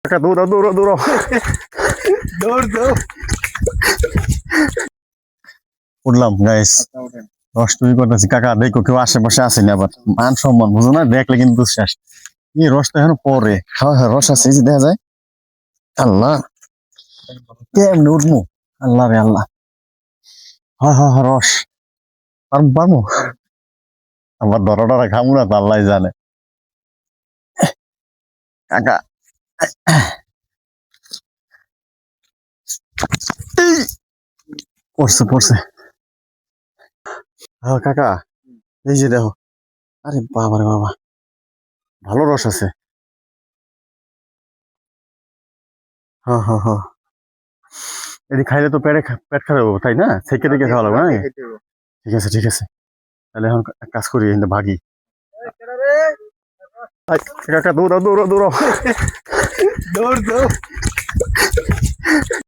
কাকা দৌড়াও দৌড়াও দৌড়াও দৌড় দৌড় উঠলাম গাইস রস তৈরি করতেছি কাকা দেখো কেউ আশেপাশে আসেনি আবার মান সম্মান বুঝো না দেখলে কিন্তু শেষ এই রসটা এখন পরে হ্যাঁ হ্যাঁ রস আছে এই যে দেখা যায় আল্লাহ কেমনে উঠবো আল্লাহ রে আল্লাহ হ্যাঁ হ্যাঁ হ্যাঁ রস পারবো পারবো আবার ধরা টরা খাবো না তো আল্লাহ জানে কাকা এই, পড়ছে পড়ছে হ্যাঁ কাকা এই যে দেখো আরে বাবা রে বাবা ভালো রস আছে হ্যাঁ হ্যাঁ হ্যাঁ এটি খাইলে তো পেট খারাপ হবো তাই না থেকে থেকে খাওয়া লাগবে না ঠিক আছে ঠিক আছে তাহলে এখন এক কাজ করি কিন্তু ভাগি কাকা দৌড়াও দৌড়াও দৌড়াও দৌড় দৌড়